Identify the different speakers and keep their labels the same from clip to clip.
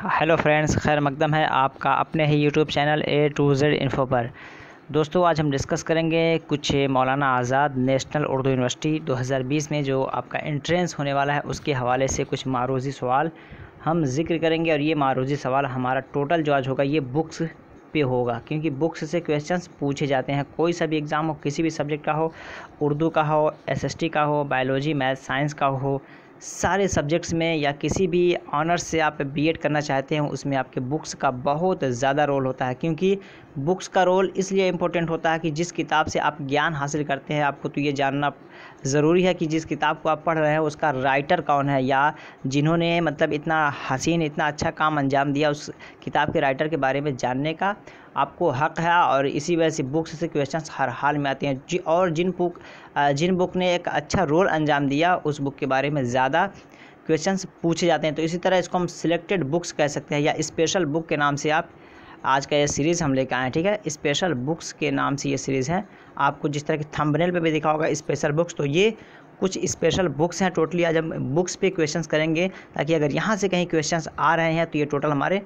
Speaker 1: Hello friends, खैर मकदम है आपका अपने ही YouTube channel A to Z info पर। दोस्तों, आज हम डिस्कस करेंगे कुछ मौलाना आज़ाद नेशनल उर्दू यूनिवर्सिटी 2020 में जो आपका एंट्रेंस होने वाला है उसके हवाले से कुछ मारूज़ी सवाल हम जिक्र करेंगे। और ये मारूज़ी सवाल हमारा टोटल जो आज होगा ये बुक्स पे होगा, क्योंकि बुक्स से क्वेश्चंस पूछे जाते हैं। कोई सा भी एग्ज़ाम हो, किसी भी सब्जेक्ट का हो, उर्दू का हो, SST का हो, बायोलॉजी, मैथ, साइंस का हो, सारे सब्जेक्ट्स में या किसी भी ऑनर्स से आप बीएड करना चाहते हैं उसमें आपके बुक्स का बहुत ज़्यादा रोल होता है। क्योंकि बुक्स का रोल इसलिए इम्पोर्टेंट होता है कि जिस किताब से आप ज्ञान हासिल करते हैं आपको तो ये जानना ज़रूरी है कि जिस किताब को आप पढ़ रहे हैं उसका राइटर कौन है, या जिन्होंने मतलब इतना हसीन इतना अच्छा काम अंजाम दिया उस किताब के राइटर के बारे में जानने का आपको हक़ है। और इसी वजह से बुक्स से क्वेश्चंस हर हाल में आते हैं और जिन बुक ने एक अच्छा रोल अंजाम दिया उस बुक के बारे में ज़्यादा क्वेश्चंस पूछे जाते हैं। तो इसी तरह इसको हम सिलेक्टेड बुक्स कह सकते हैं या स्पेशल बुक के नाम से आप आज का ये सीरीज़ हम लेकर आए हैं। ठीक है, स्पेशल बुक्स के नाम से ये सीरीज़ है। आपको जिस तरह के थंबनेल पे भी दिखा होगा स्पेशल बुक्स, तो ये कुछ स्पेशल बुक्स हैं। टोटली आज हम बुक्स पे क्वेश्चंस करेंगे ताकि अगर यहाँ से कहीं क्वेश्चंस आ रहे हैं तो ये टोटल हमारे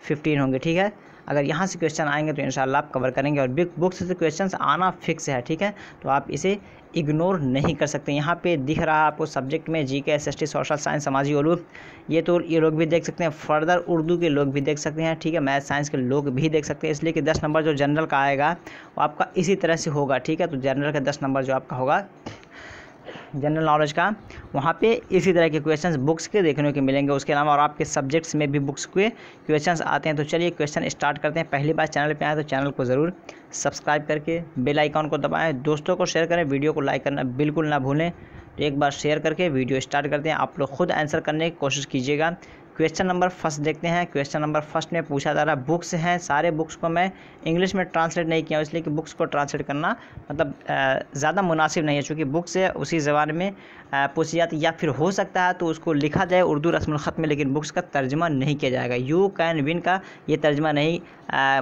Speaker 1: 15 होंगे। ठीक है, अगर यहाँ से क्वेश्चन आएंगे तो इंशाल्लाह आप कवर करेंगे और बिग बुक्स से क्वेश्चंस आना फिक्स है। ठीक है, तो आप इसे इग्नोर नहीं कर सकते। यहाँ पे दिख रहा है आपको सब्जेक्ट में जीके, SST, सोशल साइंस, समाजी उलूम, ये तो ये लोग भी देख सकते हैं। फर्दर उर्दू के लोग भी देख सकते हैं। ठीक है, मैथ साइंस के लोग भी देख सकते हैं। इसलिए कि 10 नंबर जो जनरल का आएगा वो आपका इसी तरह से होगा। ठीक है, तो जनरल का 10 नंबर जो आपका होगा जनरल नॉलेज का, वहाँ पे इसी तरह के क्वेश्चंस बुक्स के देखने को मिलेंगे। उसके अलावा और आपके सब्जेक्ट्स में भी बुक्स के क्वेश्चंस आते हैं। तो चलिए क्वेश्चन स्टार्ट करते हैं। पहली बार चैनल पे आए तो चैनल को ज़रूर सब्सक्राइब करके बेल आइकॉन को दबाएं, दोस्तों को शेयर करें, वीडियो को लाइक करना बिल्कुल ना भूलें। तो एक बार शेयर करके वीडियो स्टार्ट करते हैं। आप लोग खुद आंसर करने की कोशिश कीजिएगा। क्वेश्चन नंबर फर्स्ट देखते हैं। क्वेश्चन नंबर फर्स्ट में पूछा जा रहा है, बुक्स हैं, सारे बुक्स को मैं इंग्लिश में ट्रांसलेट नहीं किया हूँ इसलिए कि बुक्स को ट्रांसलेट करना मतलब ज़्यादा मुनासिब नहीं है। चूँकि बुक्स है उसी ज़बान में पूछी जाती, या फिर हो सकता है तो उसको लिखा जाए उर्दू रस्मुल ख़त में, लेकिन बुक्स का तर्जमा नहीं किया जाएगा। यू कैन विन का ये तर्जमा नहीं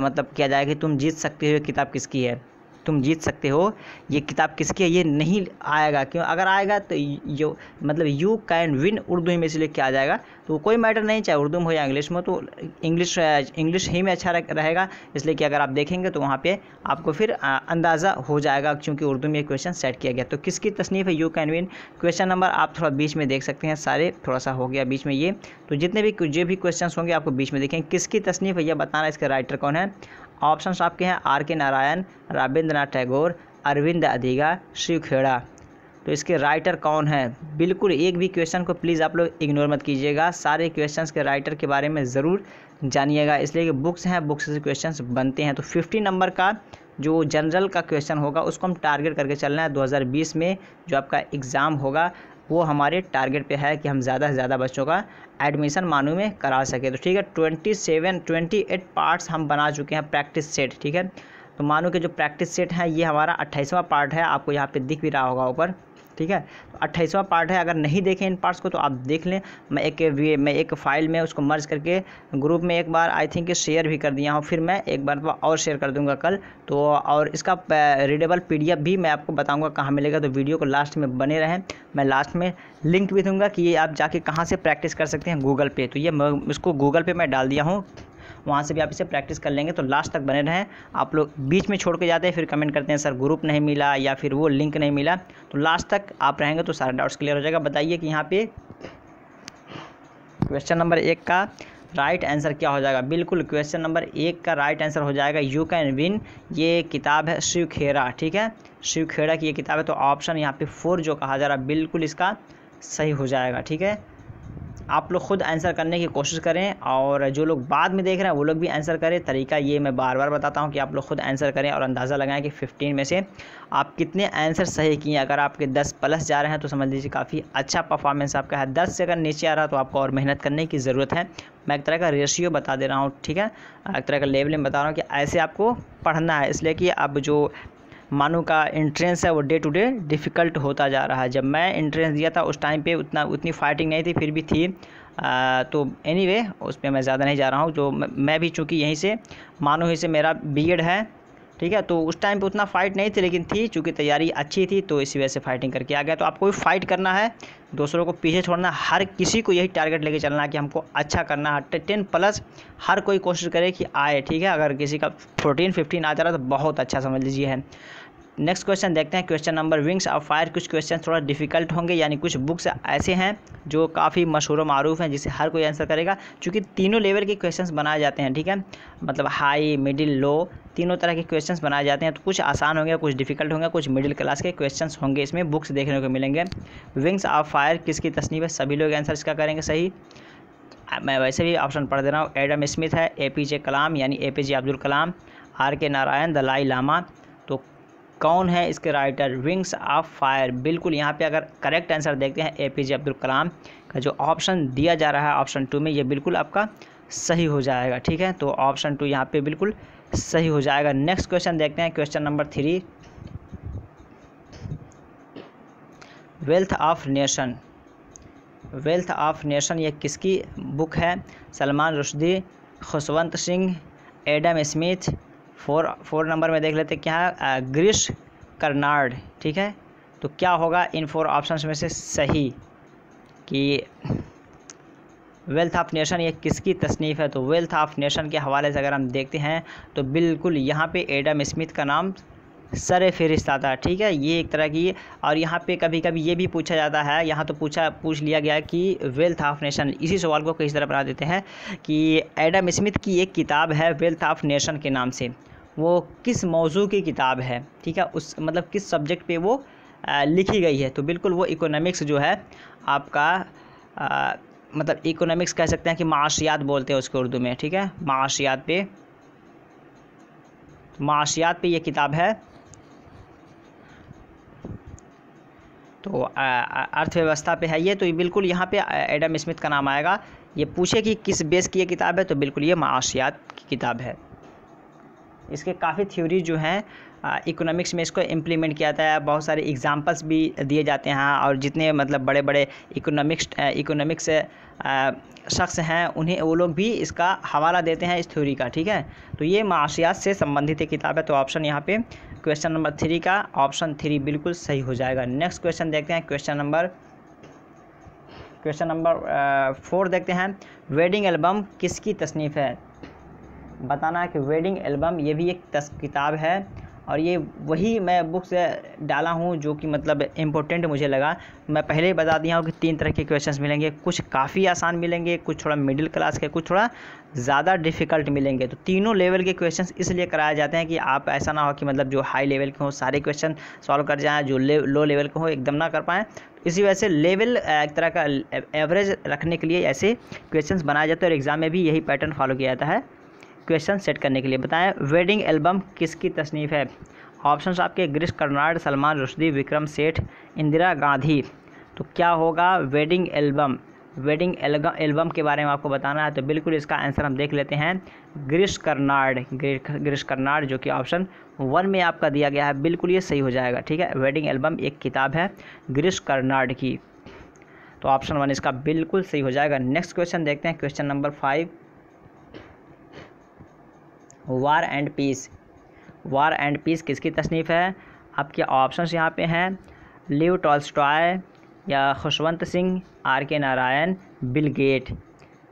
Speaker 1: मतलब किया जाएगा कि तुम जीत सकते हो किताब किसकी है, तुम जीत सकते हो ये किताब किसकी है, ये नहीं आएगा। क्यों? अगर आएगा तो यो मतलब यू कैन विन उर्दू ही में इसलिए क्या आ जाएगा, तो कोई मैटर नहीं, चाहे उर्दू में हो या इंग्लिश में, तो इंग्लिश ही में अच्छा रहेगा। इसलिए कि अगर आप देखेंगे तो वहाँ पे आपको फिर अंदाज़ा हो जाएगा, क्योंकि उर्दू में ये क्वेश्चन सेट किया गया। तो किसकी तसनीफ़ है you can win? Question number आप थोड़ा बीच में देख सकते हैं, सारे थोड़ा सा हो गया बीच में ये, तो जितने भी जो भी क्वेश्चन होंगे आपको बीच में देखेंगे। किसकी तसनीफ़ है यह बताना, इसका राइटर कौन है। ऑप्शंस आपके हैं R.K. नारायण, रविंद्रनाथ टैगोर, अरविंद अधिका, शिव खेड़ा। तो इसके राइटर कौन है? बिल्कुल एक भी क्वेश्चन को प्लीज़ आप लोग इग्नोर मत कीजिएगा, सारे क्वेश्चंस के राइटर के बारे में ज़रूर जानिएगा। इसलिए कि बुक्स हैं, बुक्स से क्वेश्चंस बनते हैं। तो 50 नंबर का जो जनरल का क्वेश्चन होगा उसको हम टारगेट करके चलना है। 2020 में जो आपका एग्ज़ाम होगा वो हमारे टारगेट पे है कि हम ज़्यादा से ज़्यादा बच्चों का एडमिशन मानू में करा सके। तो ठीक है, 28 पार्ट्स हम बना चुके हैं प्रैक्टिस सेट। ठीक है, तो मानो कि जो प्रैक्टिस सेट है ये हमारा 28वां पार्ट है, आपको यहाँ पे दिख भी रहा होगा ऊपर। ठीक है, तो 28वां पार्ट है। अगर नहीं देखें इन पार्ट्स को तो आप देख लें। मैं एक फ़ाइल में उसको मर्ज करके ग्रुप में एक बार आई थिंक शेयर भी कर दिया हूँ, फिर मैं एक बार और शेयर कर दूंगा कल तो। और इसका रीडेबल PDF भी मैं आपको बताऊंगा कहाँ मिलेगा, तो वीडियो को लास्ट में बने रहें। मैं लास्ट में लिंक भी दूंगा कि ये आप जाके कहाँ से प्रैक्टिस कर सकते हैं गूगल पे। तो ये इसको गूगल पे मैं डाल दिया हूँ, वहाँ से भी आप इसे प्रैक्टिस कर लेंगे। तो लास्ट तक बने रहें। आप लोग बीच में छोड़ के जाते हैं फिर कमेंट करते हैं सर ग्रुप नहीं मिला या फिर वो लिंक नहीं मिला, तो लास्ट तक आप रहेंगे तो सारे डाउट्स क्लियर हो जाएगा। बताइए कि यहाँ पे क्वेश्चन नंबर 1 का राइट आंसर क्या हो जाएगा। बिल्कुल क्वेश्चन नंबर 1 का राइट आंसर हो जाएगा यू कैन विन। ये किताब है शिव खेड़ा। ठीक है, शिव खेड़ा की ये किताब है। तो ऑप्शन यहाँ पे 4 जो कहा जा रहा है बिल्कुल इसका सही हो जाएगा। ठीक है, आप लोग खुद आंसर करने की कोशिश करें और जो लोग बाद में देख रहे हैं वो लोग भी आंसर करें। तरीका ये मैं बार बार बताता हूँ कि आप लोग खुद आंसर करें और अंदाज़ा लगाएं कि 15 में से आप कितने आंसर सही किए। अगर आपके 10 प्लस जा रहे हैं तो समझ लीजिए काफ़ी अच्छा परफॉर्मेंस आपका है। 10 से अगर नीचे आ रहा तो आपको और मेहनत करने की ज़रूरत है। मैं एक तरह का रेशियो बता दे रहा हूँ। ठीक है, एक तरह का लेवलिंग बता रहा हूँ कि ऐसे आपको पढ़ना है। इसलिए कि अब जो मानो का एंट्रेंस है वो डे टू डे डिफ़िकल्ट होता जा रहा है। जब मैं एंट्रेंस दिया था उस टाइम पे उतनी फाइटिंग नहीं थी, फिर भी थी। तो एनीवे उस पर मैं ज़्यादा नहीं जा रहा हूँ। जो मैं भी चूँकि यहीं से मानो ही से मेरा बीएड है, ठीक है। तो उस टाइम पे उतना फाइट नहीं थी, लेकिन थी, चूँकि तैयारी अच्छी थी तो इसी वजह से फाइटिंग करके आ गया। तो आपको भी फाइट करना है, दूसरों को पीछे छोड़ना, हर किसी को यही टारगेट लेके चलना है कि हमको अच्छा करना है। 10+ हर कोई कोशिश करे कि आए, ठीक है। अगर किसी का 14-15 आ जा रहा है तो बहुत अच्छा समझ लीजिए है। नेक्स्ट क्वेश्चन देखते हैं, question number wings of fire. कुछ क्वेश्चन थोड़ा डिफिकल्ट होंगे, यानी कुछ बुक्स ऐसे हैं जो काफ़ी मशहूर मारूफ हैं जिसे हर कोई आंसर करेगा, क्योंकि तीनों लेवल के क्वेश्चंस बनाए जाते हैं, ठीक है। मतलब हाई, मिडिल, लो, तीनों तरह के क्वेश्चंस बनाए जाते हैं। तो कुछ आसान होंगे, कुछ डिफिकल्ट होंगे, कुछ मिडिल क्लास के क्वेश्चंस होंगे, इसमें बुक्स देखने को मिलेंगे। विंग्स ऑफ फायर किसकी तस्नीफ है? सभी लोग आंसर इसका करेंगे सही। मैं वैसे भी ऑप्शन पढ़ दे रहा हूँ। एडम स्मिथ है, APJ कलाम यानी APJ अब्दुल कलाम, RK नारायण, दलाई लामा। तो कौन है इसके राइटर? विंग्स ऑफ फायर, बिल्कुल यहाँ पे अगर करेक्ट आंसर देखते हैं APJ अब्दुल कलाम का जो ऑप्शन दिया जा रहा है ऑप्शन 2 में, ये बिल्कुल आपका सही हो जाएगा, ठीक है। तो ऑप्शन 2 यहाँ पे बिल्कुल सही हो जाएगा। नेक्स्ट क्वेश्चन देखते हैं, question number 3, wealth of nation. Wealth of nation ये किसकी बुक है? Salman Rushdie, Khushwant Singh, Adam Smith. 4 number में देख लेते क्या है, गिरीश कर्नाड, ठीक है। तो क्या होगा इन 4 ऑप्शंस में से सही कि वेल्थ ऑफ नेशन ये किसकी तसनीफ़ है? तो वेल्थ ऑफ नेशन के हवाले से अगर हम देखते हैं तो बिल्कुल यहाँ पे एडम स्मिथ का नाम सर फहरिस्त आता है, ठीक है। ये एक तरह की, और यहाँ पे कभी कभी ये भी पूछा जाता है, यहाँ तो पूछ लिया गया कि वेल्थ ऑफ नेशन, इसी सवाल को किस तरह बना देते हैं कि एडम स्मिथ की एक किताब है वेल्थ ऑफ नेशन के नाम से, वो किस मौजू की किताब है, ठीक है, उस मतलब किस सब्जेक्ट पे वो लिखी गई है? तो बिल्कुल वो इकोनॉमिक्स जो है आपका मतलब इकोनॉमिक्स कह सकते हैं कि माशियात बोलते हैं उसको उर्दू में, ठीक है। माशियात पे ये किताब है। तो अर्थव्यवस्था पे है ये, तो ये बिल्कुल यहाँ पे एडम स्मिथ का नाम आएगा। ये पूछे कि किस बेस की ये किताब है, तो बिल्कुल ये माशियात की किताब है। इसके काफ़ी थ्योरी जो हैं इकोनॉमिक्स में इसको इम्प्लीमेंट किया जाता है, बहुत सारे एग्जांपल्स भी दिए जाते हैं, और जितने मतलब बड़े बड़े इकोनॉमिक्स शख्स हैं उन्हें वो लोग भी इसका हवाला देते हैं इस थ्योरी का, ठीक है। तो ये माशियात से संबंधित एक किताब है। तो ऑप्शन यहाँ पे क्वेश्चन नंबर 3 का ऑप्शन 3 बिल्कुल सही हो जाएगा। नेक्स्ट क्वेश्चन देखते हैं, क्वेश्चन नंबर 4 देखते हैं, वेडिंग एल्बम किसकी तसनीफ़ है? बताना है कि वेडिंग एल्बम ये भी एक किताब है, और ये वही मैं बुक से डाला हूँ जो कि मतलब इम्पोर्टेंट मुझे लगा। मैं पहले ही बता दिया हूँ कि 3 तरह के क्वेश्चंस मिलेंगे, कुछ काफ़ी आसान मिलेंगे, कुछ थोड़ा मिडिल क्लास के, कुछ थोड़ा ज़्यादा डिफ़िकल्ट मिलेंगे। तो तीनों लेवल के क्वेश्चंस इसलिए कराए जाते हैं कि आप ऐसा ना हो कि मतलब जो हाई लेवल के हों सारे क्वेश्चन सॉल्व कर जाएँ, जो लो लेवल के हों एकदम ना कर पाएँ। इसी वजह से लेवल एक तरह का एवरेज रखने के लिए ऐसे क्वेश्चंस बनाए जाते हैं, और एग्ज़ाम में भी यही पैटर्न फॉलो किया जाता है क्वेश्चन सेट करने के लिए। बताएं वेडिंग एल्बम किसकी तसनीफ़ है? ऑप्शंस आपके गिरीश कर्नाड, सलमान रुश्दी, विक्रम सेठ, इंदिरा गांधी। तो क्या होगा वेडिंग एल्बम के बारे में आपको बताना है, तो बिल्कुल इसका आंसर हम देख लेते हैं, गिरीश कर्नाड जो कि ऑप्शन 1 में आपका दिया गया है, बिल्कुल ये सही हो जाएगा, ठीक है। वेडिंग एल्बम एक किताब है गिरीश कर्नाड की, तो ऑप्शन 1 इसका बिल्कुल सही हो जाएगा। नेक्स्ट क्वेश्चन देखते हैं, question number 5, War and Peace किसकी तसनीफ़ है? आपके ऑप्शंस यहाँ पे हैं, लिव टॉल्स्टॉय या Khushwant Singh, RK Narayan, Bill Gate.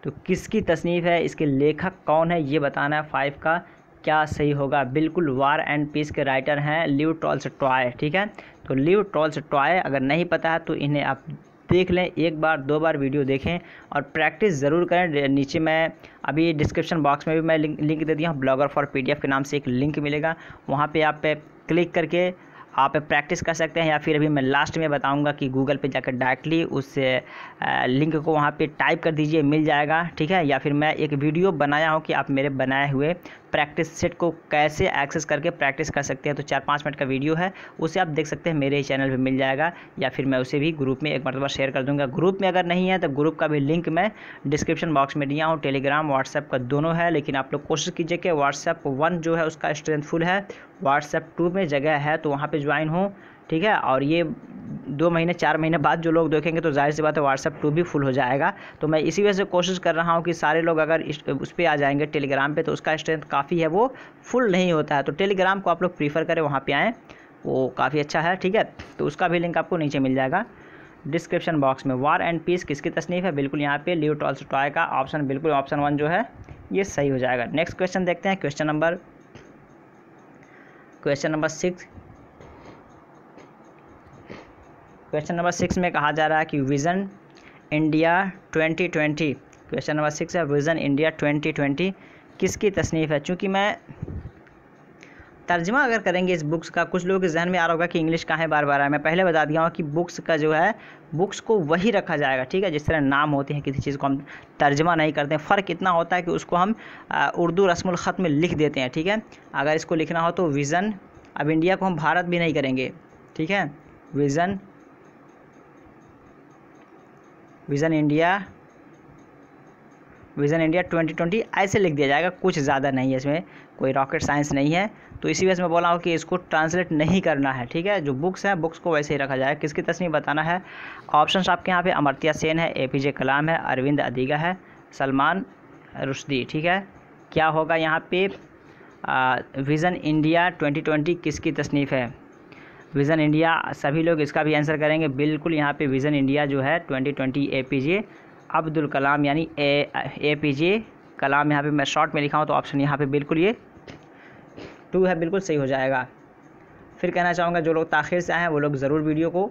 Speaker 1: तो किसकी तसनीफ़ है, इसके लेखक कौन है ये बताना है। 5 का क्या सही होगा? बिल्कुल वार एंड पीस के राइटर हैं लिव टॉल्स्टॉय, ठीक है। तो लिव टॉल्स्टॉय अगर नहीं पता है तो इन्हें आप देख लें, 1 बार 2 बार वीडियो देखें और प्रैक्टिस ज़रूर करें। नीचे मैं अभी डिस्क्रिप्शन बॉक्स में भी मैं लिंक दे दिया हूँ, ब्लॉगर फॉर PDF के नाम से एक लिंक मिलेगा, वहाँ पे आप क्लिक करके आप प्रैक्टिस कर सकते हैं, या फिर अभी मैं लास्ट में बताऊंगा कि गूगल पे जाकर डायरेक्टली उस लिंक को वहाँ पे टाइप कर दीजिए, मिल जाएगा, ठीक है। या फिर मैं एक वीडियो बनाया हूँ कि आप मेरे बनाए हुए प्रैक्टिस सेट को कैसे एक्सेस करके प्रैक्टिस कर सकते हैं। तो 4-5 मिनट का वीडियो है, उसे आप देख सकते हैं, मेरे ही चैनल पे मिल जाएगा, या फिर मैं उसे भी ग्रुप में एक मरतबा शेयर कर दूंगा। ग्रुप में अगर नहीं है तो ग्रुप का भी लिंक मैं डिस्क्रिप्शन बॉक्स में दिया हूँ। टेलीग्राम व्हाट्सएप का दोनों है, लेकिन आप लोग कोशिश कीजिए कि व्हाट्सएप 1 जो है उसका स्ट्रेंथ फुल है, व्हाट्सएप 2 में जगह है तो वहाँ पर ज्वाइन हो, ठीक है। और ये 2 महीने 4 महीने बाद जो लोग देखेंगे तो जाहिर सी बात है व्हाट्सएप 2 भी फुल हो जाएगा। तो मैं इसी वजह से कोशिश कर रहा हूँ कि सारे लोग अगर उस पर आ जाएंगे टेलीग्राम पे, तो उसका स्ट्रेंथ काफ़ी है, वो फुल नहीं होता है। तो टेलीग्राम को आप लोग प्रीफर करें, वहाँ पे आएँ, वो काफ़ी अच्छा है, ठीक है। तो उसका भी लिंक आपको नीचे मिल जाएगा डिस्क्रिप्शन बॉक्स में। वॉर एंड पीस किसकी तसनीफ़ है? बिल्कुल यहाँ पे लियो टॉल्स्टॉय का ऑप्शन, बिल्कुल ऑप्शन 1 जो है ये सही हो जाएगा। नेक्स्ट क्वेश्चन देखते हैं, क्वेश्चन नंबर 6। क्वेश्चन नंबर 6 में कहा जा रहा है कि विज़न इंडिया 2020, क्वेश्चन नंबर 6 है, विज़न इंडिया 2020 किसकी तसनीफ़ है? चूँकि मैं तर्जमा अगर करेंगे इस बुक्स का, कुछ लोगों के जहन में आ रहा होगा कि इंग्लिश कहाँ है बार बार आया। मैं पहले बता दिया हूँ कि बुक्स का जो है, बुक्स को वही रखा जाएगा, ठीक है। जिस तरह नाम होते हैं, किसी चीज़ को हम तर्जमा नहीं करते हैं। फ़र्क इतना होता है कि उसको हम उर्दू रस्मुल ख़त में लिख देते हैं, ठीक है। अगर इसको लिखना हो तो विज़न, अब इंडिया को हम भारत भी नहीं करेंगे, ठीक है। विज़न इंडिया 2020 ऐसे लिख दिया जाएगा, कुछ ज़्यादा नहीं है, इसमें कोई रॉकेट साइंस नहीं है। तो इसी वजह से मैं बोला हूँ कि इसको ट्रांसलेट नहीं करना है, ठीक है। जो बुक्स हैं, बुक्स को वैसे ही रखा जाएगा। किसकी तस्नीफ़ बताना है? ऑप्शंस आपके यहाँ पे अमर्त्य सेन है, APJ कलाम है, अरविंद अदिगा है, सलमान रुश्दी, ठीक है। क्या होगा यहाँ पे? विज़न इंडिया 2020 किसकी तस्नीफ़ है? विज़न इंडिया, सभी लोग इसका भी आंसर करेंगे। बिल्कुल यहाँ पे विज़न इंडिया जो है 2020 APJ अब्दुल कलाम, यानी APJ कलाम। यहाँ पे मैं शॉर्ट में लिखा हूँ तो ऑप्शन यहाँ पे बिल्कुल ये 2 है, बिल्कुल सही हो जाएगा। फिर कहना चाहूँगा जो लोग ताख़िर से आए हैं वो लोग ज़रूर वीडियो को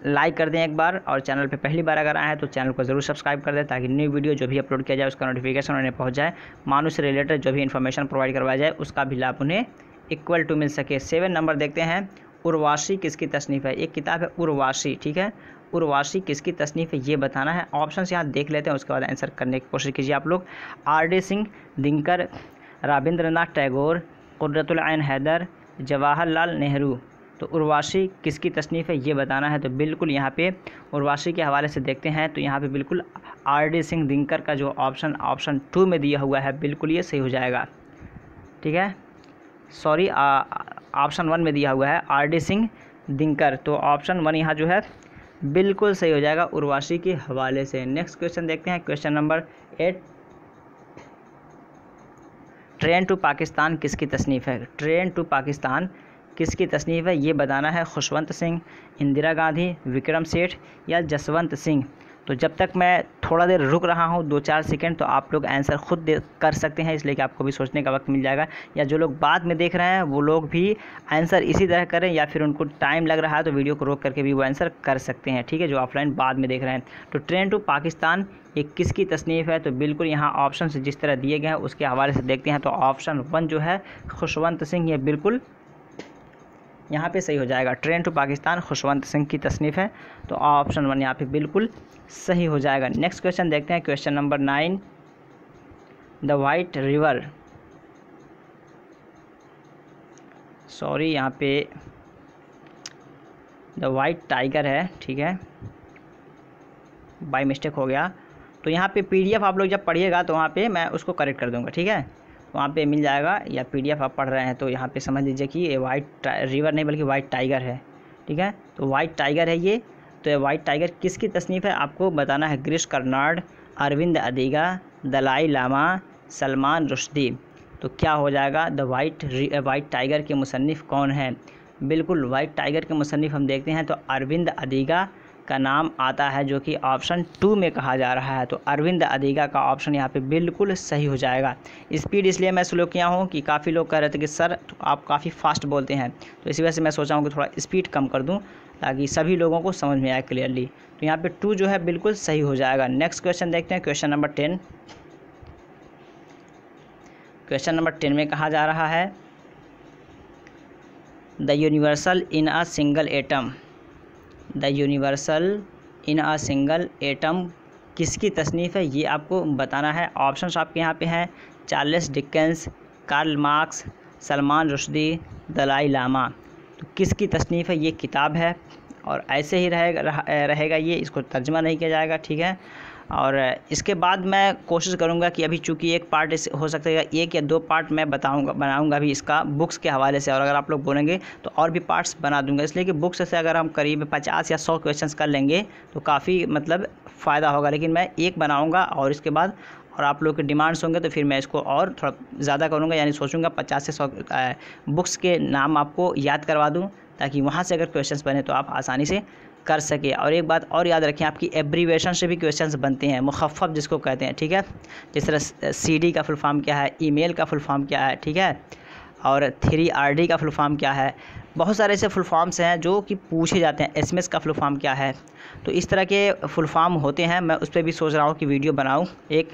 Speaker 1: लाइक कर दें एक बार, और चैनल पे पहली बार अगर आए हैं तो चैनल को ज़रूर सब्सक्राइब कर दें, ताकि न्यू वीडियो जो भी अपलोड किया जाए उसका नोटिफिकेशन उन्हें पहुँच जाए। मानव से रिलेटेड जो भी इन्फॉर्मेशन प्रोवाइड करवाया जाए उसका भी लाभ उन्हें इक्वल टू मिल सके। 7 नंबर देखते हैं, उर्वाशी किसकी तसनीफ़ है? एक किताब है उर्वाशी, ठीक है। उर्वाशी किसकी तसनीफ़ है ये बताना है। ऑप्शंस यहाँ देख लेते हैं, उसके बाद आंसर करने की कोशिश कीजिए आप लोग। R.D. सिंह, दिनकर, रविंद्रनाथ टैगोर, कुर्रतुल ऐन हैदर, जवाहरलाल नेहरू। तो उर्वाशी किसकी तसनीफ़ है ये बताना है। तो बिल्कुल यहाँ पे उर्वाशी के हवाले से देखते हैं, तो यहाँ पे बिल्कुल R.D. सिंह दिनकर का जो ऑप्शन 2 में दिया हुआ है, बिल्कुल ये सही हो जाएगा, ठीक है। सॉरी, ऑप्शन 1 में दिया हुआ है R.D. सिंह दिनकर, तो ऑप्शन 1 यहाँ जो है बिल्कुल सही हो जाएगा उर्वाशी के हवाले से। नेक्स्ट क्वेश्चन देखते हैं, question number 8। Train to Pakistan किसकी तसनीफ़ है? ट्रेन टू पाकिस्तान किसकी तसनीफ़ है ये बताना है। खुशवंत सिंह, इंदिरा गांधी, विक्रम सेठ या जसवंत सिंह। तो जब तक मैं थोड़ा देर रुक रहा हूँ 2-4 सेकंड, तो आप लोग आंसर खुद कर सकते हैं, इसलिए कि आपको भी सोचने का वक्त मिल जाएगा। या जो लोग बाद में देख रहे हैं वो लोग भी आंसर इसी तरह करें, या फिर उनको टाइम लग रहा है तो वीडियो को रोक करके भी वो आंसर कर सकते हैं, ठीक है, जो ऑफलाइन बाद में देख रहे हैं। तो ट्रेन टू पाकिस्तान ये किसकी तसनीफ़ है? तो बिल्कुल यहाँ ऑप्शन जिस तरह दिए गए हैं उसके हवाले से देखते हैं, तो ऑप्शन 1 जो है खुशवंत सिंह, ये बिल्कुल यहाँ पे सही हो जाएगा। ट्रेन टू पाकिस्तान खुशवंत सिंह की तसनीफ़ है, तो ऑप्शन 1 यहाँ पे बिल्कुल सही हो जाएगा। नेक्स्ट क्वेश्चन देखते हैं, question number 9। The white river, sorry यहाँ पे द वाइट टाइगर है, ठीक है, बाय मिस्टेक हो गया। तो यहाँ पे PDF आप लोग जब पढ़िएगा तो वहाँ पे मैं उसको करेक्ट कर दूँगा, ठीक है, वहाँ पे मिल जाएगा। या PDF आप पढ़ रहे हैं तो यहाँ पे समझ लीजिए कि ये वाइट रिवर नहीं बल्कि वाइट टाइगर है, ठीक है। तो वाइट टाइगर है ये। तो ये वाइट टाइगर किसकी तसनीफ़ है आपको बताना है। गिरीश कर्नाड, अरविंद अदिगा, दलाई लामा, सलमान रुश्दी। तो क्या हो जाएगा? द वाइट टाइगर के मुसन्निफ़ कौन है? बिल्कुल वाइट टाइगर के मुसन्निफ़ हम देखते हैं तो अरविंद अदिगा का नाम आता है, जो कि ऑप्शन 2 में कहा जा रहा है। तो अरविंद अदिगा का ऑप्शन यहाँ पे बिल्कुल सही हो जाएगा। स्पीड इसलिए मैं स्लो किया हूँ कि काफ़ी लोग कह रहे थे कि सर आप काफ़ी फास्ट बोलते हैं, तो इसी वजह से मैं सोचा हूँ कि थोड़ा स्पीड कम कर दूँ ताकि सभी लोगों को समझ में आए क्लियरली। तो यहाँ पे 2 जो है बिल्कुल सही हो जाएगा। नेक्स्ट क्वेश्चन देखते हैं, क्वेश्चन नंबर 10। क्वेश्चन नंबर 10 में कहा जा रहा है the universal in a single atom. The universal in a single atom किसकी तसनीफ़ है ये आपको बताना है। ऑप्शंस आपके यहाँ पे हैं Charles Dickens, Karl Marx, Salman Rushdie, Dalai Lama. तो किसकी तसनीफ़ है ये किताब है और ऐसे ही रहेगा ये, इसको तर्जमा नहीं किया जाएगा, ठीक है। और इसके बाद मैं कोशिश करूंगा कि अभी चूँकि एक पार्ट हो सकता है, 1 या 2 पार्ट मैं बनाऊंगा अभी इसका बुक्स के हवाले से, और अगर आप लोग बोलेंगे तो और भी पार्ट्स बना दूंगा। इसलिए कि बुक्स से अगर हम करीब 50 या 100 क्वेश्चंस कर लेंगे तो काफ़ी मतलब फ़ायदा होगा। लेकिन मैं एक बनाऊँगा और इसके बाद और आप लोग के डिमांड्स होंगे तो फिर मैं इसको और थोड़ा ज़्यादा करूँगा, यानी सोचूंगा 50 से 100 बुक्स के नाम आपको याद करवा दूँ, ताकि वहाँ से अगर क्वेश्चंस बने तो आप आसानी से कर सके। और एक बात और याद रखें, आपकी एब्रीवेशन से भी क्वेश्चंस बनते हैं, मुखफ़फ़ जिसको कहते हैं, ठीक है। जिस तरह CD का फुल फॉर्म क्या है, ईमेल का फुल फॉर्म क्या है, ठीक है, और 3RD का फुल फॉर्म क्या है। बहुत सारे ऐसे फुल फॉर्म्स हैं जो कि पूछे जाते हैं। SMS का फुल फॉर्म क्या है। तो इस तरह के फुल फॉर्म होते हैं। मैं उस पर भी सोच रहा हूँ कि वीडियो बनाऊँ एक,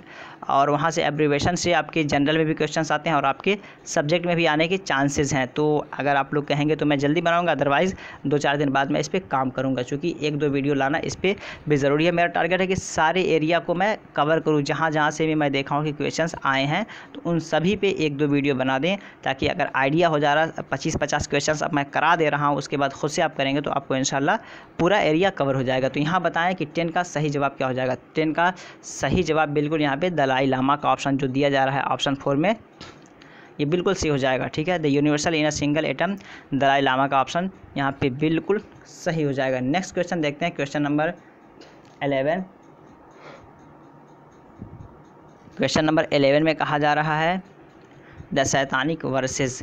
Speaker 1: और वहाँ से एब्रीवेशन से आपके जनरल में भी क्वेश्चंस आते हैं और आपके सब्जेक्ट में भी आने के चांसेस हैं। तो अगर आप लोग कहेंगे तो मैं जल्दी बनाऊँगा, अदरवाइज़ 2-4 दिन बाद मैं इस पर काम करूँगा, क्योंकि 1-2 वीडियो लाना इस पर भी ज़रूरी है। मेरा टारगेट है कि सारे एरिया को मैं कवर करूँ, जहाँ जहाँ से भी मैं देखा हूँ कि क्वेश्चंस आए हैं तो उन सभी पे 1-2 वीडियो बना दें, ताकि अगर आइडिया हो जा रहा 25-50 क्वेश्चंस अब मैं करा दे रहा हूँ, उसके बाद खुद से आप करेंगे तो आपको इंशाल्लाह पूरा एरिया कवर हो जाएगा। तो यहाँ बताएं कि 10 का सही जवाब क्या हो जाएगा। 10 का सही जवाब बिल्कुल यहाँ पे दलाई लामा का ऑप्शन जो दिया जा रहा है ऑप्शन 4 में, ये बिल्कुल सही हो जाएगा, ठीक है। The universal in a single atom, Dalai Lama का ऑप्शन यहाँ पे बिल्कुल सही हो जाएगा। नेक्स्ट क्वेश्चन देखते हैं, क्वेश्चन नंबर 11। क्वेश्चन नंबर 11 में कहा जा रहा है द सैतानिक वर्सेस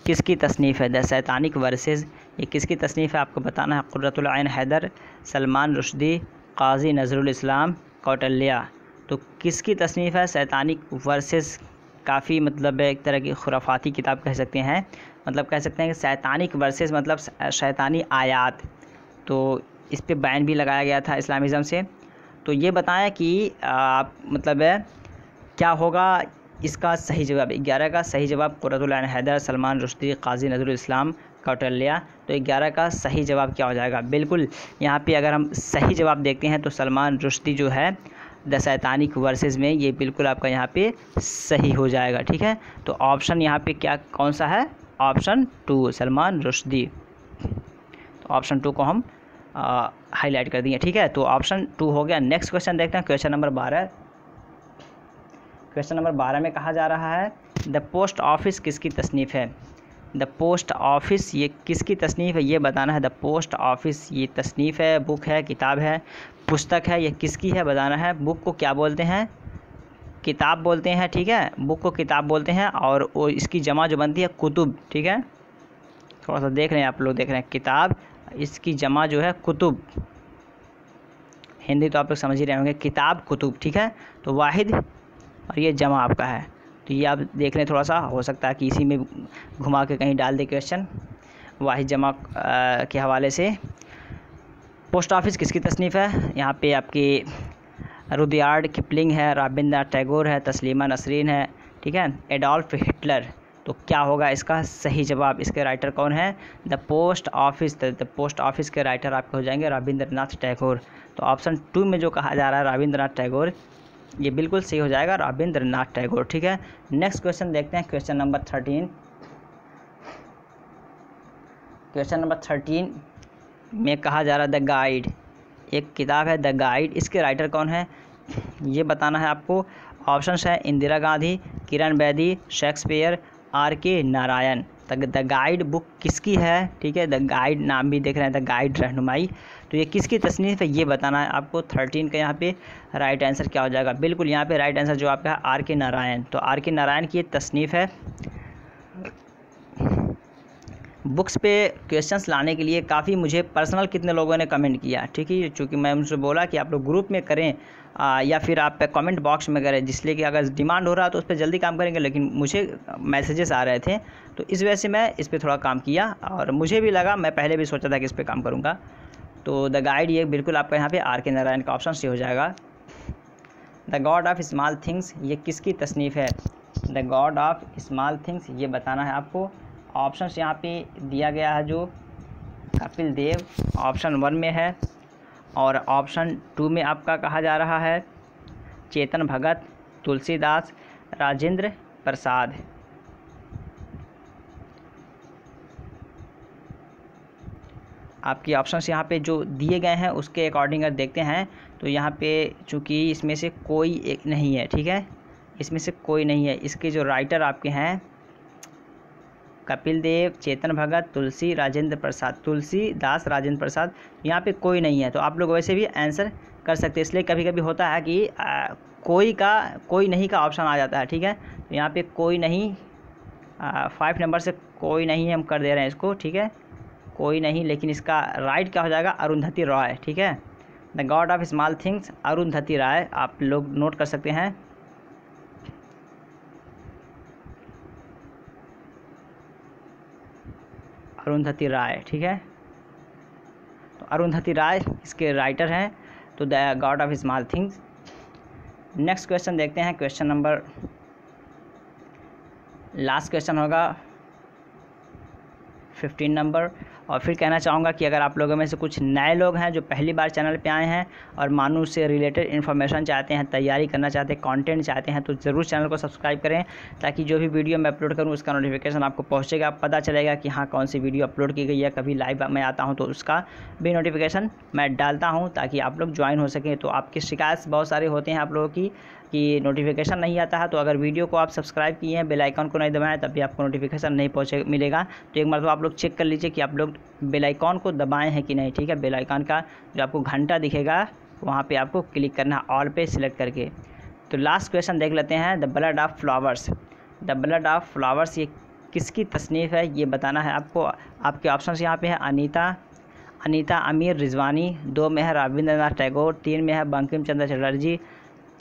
Speaker 1: किसकी तसनीफ़ है। द सैतानिक वर्सेस ये किसकी तसनीफ़ है आपको बताना है। कुर्रतुल ऐन हैदर, सलमान रुश्दी, काजी नज़रुल इस्लाम, कौटिल्य। तो किसकी तसनीफ़ है सैतानिक वर्सेस। काफ़ी मतलब एक तरह की खुराफाती किताब कह सकते हैं, मतलब कह सकते हैं कि सैतानिक वर्सेस मतलब शैतानी आयात। तो इस पे बैन भी लगाया गया था इस्लामिज़म से। तो ये बताएं कि आप मतलब क्या होगा इसका सही जवाब। 11 का सही जवाब कुर्रतुल ऐन हैदर, सलमान रुश्दी, काजी नज़रुल इस्लाम, कौटिल्य। तो 11 का सही जवाब क्या हो जाएगा। बिल्कुल यहाँ पे अगर हम सही जवाब देखते हैं तो सलमान रुश्दी जो है द सैतानिक वर्सेस में, ये बिल्कुल आपका यहाँ पे सही हो जाएगा, ठीक है। तो ऑप्शन यहाँ पे क्या कौन सा है, ऑप्शन 2 सलमान रुश्दी। तो ऑप्शन 2 को हम हाईलाइट कर दिए, ठीक है। तो ऑप्शन 2 हो गया। नेक्स्ट क्वेश्चन देखते हैं, क्वेश्चन नंबर 12। क्वेश्चन नंबर 12 में कहा जा रहा है द पोस्ट ऑफिस किसकी तसनीफ़ है। द पोस्ट ऑफिस ये किसकी तसनीफ़ है ये बताना है। द पोस्ट ऑफिस ये तसनीफ़ है, बुक है, किताब है, पुस्तक है, ये किसकी है बताना है। बुक को क्या बोलते हैं, किताब बोलते हैं, ठीक है। बुक को किताब बोलते हैं और वो इसकी जमा जो बनती है कुतुब, ठीक है। थोड़ा सा देख रहे हैं आप लोग, देख रहे हैं किताब, इसकी जमा जो है कुतुब। हिंदी तो आप लोग समझ ही रहे होंगे, किताब कुतुब, ठीक है। तो वाहिद और ये जमा आपका है। तो ये आप देख रहे हैं, थोड़ा सा हो सकता है कि इसी में घुमा के कहीं डाल दे क्वेश्चन। वाहिद जमा के हवाले से पोस्ट ऑफिस किसकी तसनीफ़ है। यहाँ पे आपकी रुडयार्ड किपलिंग है, रविंद्रनाथ टैगोर है, तस्लीमा नसरीन है, ठीक है, एडोल्फ हिटलर। तो क्या होगा इसका सही जवाब, इसके राइटर कौन है। The post office, the post office के राइटर आपके हो जाएंगे रविंद्रनाथ टैगोर। तो ऑप्शन 2 में जो कहा जा रहा है रविंद्रनाथ टैगोर, ये बिल्कुल सही हो जाएगा, रविंद्रनाथ टैगोर, ठीक है। नेक्स्ट क्वेश्चन देखते हैं, क्वेश्चन नंबर 13। क्वेश्चन नंबर 13 में कहा जा रहा है द गाइड, एक किताब है द गाइड, इसके राइटर कौन है ये बताना है आपको। ऑप्शंस है Indira Gandhi, Kiran Bedi, Shakespeare, RK Narayan. The guide book किसकी है, ठीक है। द गाइड नाम भी देख रहे हैं, द गाइड रहनुमाई। तो ये किसकी तसनीफ़ है ये बताना है आपको। 13 का यहाँ पे राइट आंसर क्या हो जाएगा। बिल्कुल यहाँ पे राइट आंसर जो आपका है RK नारायण। तो RK नारायण की ये तसनीफ़ है। बुक्स पे क्वेश्चंस लाने के लिए काफ़ी मुझे पर्सनल कितने लोगों ने कमेंट किया, ठीक है। चूँकि मैं उनसे बोला कि आप लोग ग्रुप में करें या फिर आप कमेंट बॉक्स में करें, जिसलिए कि अगर डिमांड हो रहा तो उस पर जल्दी काम करेंगे, लेकिन मुझे मैसेजेस आ रहे थे तो इस वजह से मैं इस पर थोड़ा काम किया। और मुझे भी लगा, मैं पहले भी सोचा था कि इस पर काम करूँगा। तो द गाइड ये बिल्कुल आपका यहाँ पे RK नारायण का ऑप्शन से हो जाएगा। The god of small things ये किसकी तसनीफ़ है। The god of small things ये बताना है आपको। ऑप्शन यहाँ पे दिया गया है जो कपिल देव ऑप्शन 1 में है, और ऑप्शन 2 में आपका कहा जा रहा है चेतन भगत, तुलसीदास, राजेंद्र प्रसाद। आपकी ऑप्शंस यहाँ पे जो दिए गए हैं उसके अकॉर्डिंग देखते हैं तो यहाँ पे चूँकि इसमें से कोई एक नहीं है, ठीक है, इसमें से कोई नहीं है। इसके जो राइटर आपके हैं कपिल देव, चेतन भगत, तुलसीदास राजेंद्र प्रसाद, यहाँ पे कोई नहीं है। तो आप लोग वैसे भी आंसर कर सकते हैं। इसलिए कभी कभी होता है कि कोई नहीं का ऑप्शन आ जाता है, ठीक है। तो यहाँ पे कोई नहीं, 5 नंबर से कोई नहीं हम कर दे रहे हैं इसको, ठीक है, कोई नहीं। लेकिन इसका राइट क्या हो जाएगा, अरुंधति रॉय, ठीक है। The god of small things, Arundhati Roy, आप लोग नोट कर सकते हैं। अरुंधति राय, ठीक है। तो अरुंधति राय इसके राइटर हैं। तो the god of small things. Next question देखते हैं, क्वेश्चन नंबर, लास्ट क्वेश्चन होगा 15 नंबर। और फिर कहना चाहूँगा कि अगर आप लोगों में से कुछ नए लोग हैं जो पहली बार चैनल पे आए हैं और मानू से रिलेटेड इन्फॉर्मेशन चाहते हैं, तैयारी करना चाहते हैं, कंटेंट चाहते हैं, तो ज़रूर चैनल को सब्सक्राइब करें, ताकि जो भी वीडियो मैं अपलोड करूँ उसका नोटिफिकेशन आपको पहुँचेगा, पता चलेगा कि हाँ कौन सी वीडियो अपलोड की गई है। कभी लाइव मैं आता हूँ तो उसका भी नोटिफिकेशन मैं डालता हूँ, ताकि आप लोग ज्वाइन हो सकें। तो आपकी शिकायत बहुत सारे होते हैं आप लोगों की कि नोटिफिकेशन नहीं आता है। तो अगर वीडियो को आप सब्सक्राइब किए हैं, बेल आइकन को नहीं दबाएं, तब भी आपको नोटिफिकेशन नहीं मिलेगा। तो एक मतलब आप लोग चेक कर लीजिए कि आप लोग बेल आइकन को दबाएं हैं कि नहीं, ठीक है। बेल आइकन का जो आपको घंटा दिखेगा वहाँ पे आपको क्लिक करना है, ऑल पे सिलेक्ट करके। तो लास्ट क्वेश्चन देख लेते हैं, the blood of flowers. The blood of flowers ये किसकी तसनीफ़ है, ये बताना है आपको। आपके ऑप्शन यहाँ पे है अनीता अमीर रिजवानी, 2 में है रविंद्रनाथ टैगोर, 3 में है बंकिम चंद्र चटर्जी,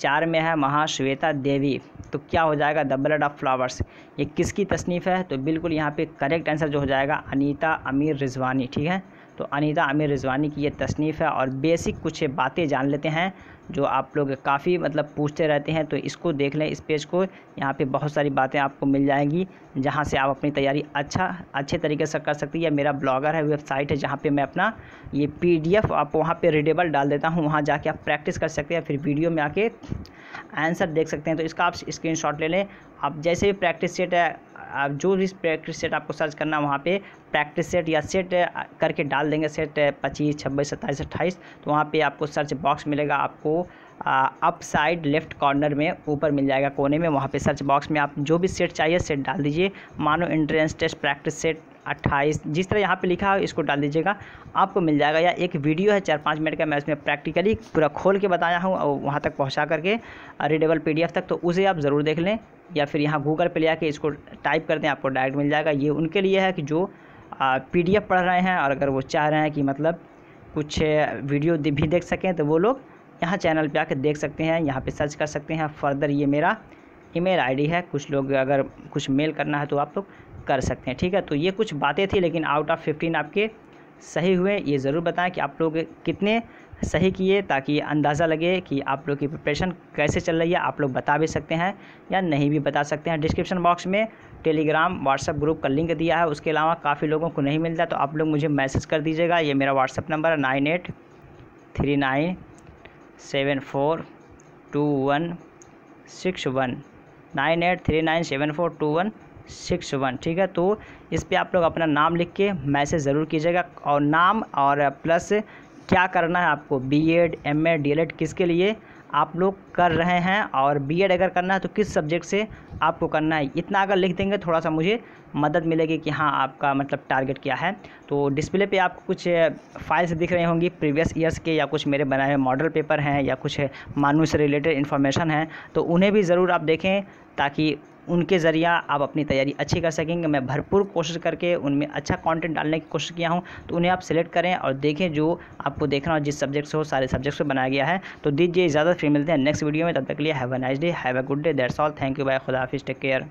Speaker 1: 4 में है महाश्वेता देवी। तो क्या हो जाएगा, द ब्लड ऑफ फ्लावर्स ये किसकी तसनीफ़ है। तो बिल्कुल यहाँ पे करेक्ट आंसर जो हो जाएगा अनीता अमीर रिजवानी, ठीक है। तो अनीता अमीर रिजवानी की ये तसनीफ़ है। और बेसिक कुछ बातें जान लेते हैं जो आप लोग काफ़ी मतलब पूछते रहते हैं, तो इसको देख लें, इस पेज को। यहाँ पे बहुत सारी बातें आपको मिल जाएंगी जहाँ से आप अपनी तैयारी अच्छे तरीके से कर सकती है। मेरा ब्लॉगर है, वेबसाइट है, जहाँ पे मैं अपना ये PDF आप वहाँ पे रीडेबल डाल देता हूँ, वहाँ जाके आप प्रैक्टिस कर सकते हैं, फिर वीडियो में आके आंसर देख सकते हैं। तो इसका आप स्क्रीनशॉट ले लें। आप जैसे भी प्रैक्टिस सेट है, आप जो भी प्रैक्टिस सेट आपको सर्च करना, वहाँ पे प्रैक्टिस सेट या सेट करके डाल देंगे, सेट 25, 26, 27, 28। तो वहाँ पे आपको सर्च बॉक्स मिलेगा, आपको अप साइड लेफ्ट कॉर्नर में ऊपर मिल जाएगा कोने में। वहाँ पे सर्च बॉक्स में आप जो भी सेट चाहिए सेट डाल दीजिए। मानो एंट्रेंस टेस्ट प्रैक्टिस सेट 28, जिस तरह यहाँ पे लिखा है इसको डाल दीजिएगा, आपको मिल जाएगा। या एक वीडियो है 4-5 मिनट का, मैं उसमें प्रैक्टिकली पूरा खोल के बताया हूँ और वहाँ तक पहुँचा करके रीडेबल PDF तक, तो उसे आप ज़रूर देख लें। या फिर यहाँ गूगल पे ले आके इसको टाइप कर दें, आपको डायरेक्ट मिल जाएगा। ये उनके लिए है कि जो PDF पढ़ रहे हैं और अगर वो चाह रहे हैं कि मतलब कुछ वीडियो भी देख सकें, तो वो लोग यहाँ चैनल पे आके देख सकते हैं, यहाँ पे सर्च कर सकते हैं। फर्दर ये मेरा ईमेल ID है, कुछ लोग अगर कुछ मेल करना है तो आप लोग कर सकते हैं, ठीक है। तो ये कुछ बातें थी, लेकिन आउट ऑफ 15 आपके सही हुए। ये ज़रूर बताएं कि आप लोग कितने सही किए, ताकि अंदाज़ा लगे कि आप लोग की प्रिपरेशन कैसे चल रही है। आप लोग बता भी सकते हैं या नहीं भी बता सकते हैं। डिस्क्रिप्शन बॉक्स में टेलीग्राम व्हाट्सएप ग्रुप का लिंक दिया है, उसके अलावा काफ़ी लोगों को नहीं मिलता, तो आप लोग मुझे मैसेज कर दीजिएगा। ये मेरा व्हाट्सएप नंबर है 9839742161, 9839742161, ठीक है। तो इस पे आप लोग अपना नाम लिख के मैसेज ज़रूर कीजिएगा, और नाम और प्लस क्या करना है आपको, BEd MA DLED किसके लिए आप लोग कर रहे हैं, और BEd अगर करना है तो किस सब्जेक्ट से आपको करना है, इतना अगर लिख देंगे थोड़ा सा मुझे मदद मिलेगी कि हाँ आपका मतलब टारगेट क्या है। तो डिस्प्ले पे आपको कुछ फाइल्स दिख रही होंगी प्रीवियस ईयर्स के, या कुछ मेरे बनाए हुए मॉडल पेपर हैं, या कुछ मानू से रिलेटेड इन्फॉर्मेशन है, तो उन्हें भी ज़रूर आप देखें, ताकि उनके ज़रिया आप अपनी तैयारी अच्छी कर सकेंगे। मैं भरपूर कोशिश करके उनमें अच्छा कंटेंट डालने की कोशिश किया हूं, तो उन्हें आप सेलेक्ट करें और देखें जो आपको देखना हो, जिस सब्जेक्ट से हो, सारे सब्जेक्ट्स पे बनाया गया है। तो दीजिए इजाज़त, फिर मिलते हैं नेक्स्ट वीडियो में। तब तक के लिए have a nice day, have a good day, that's all, thank you, bye, खुदा हाफिज़, टेक केयर।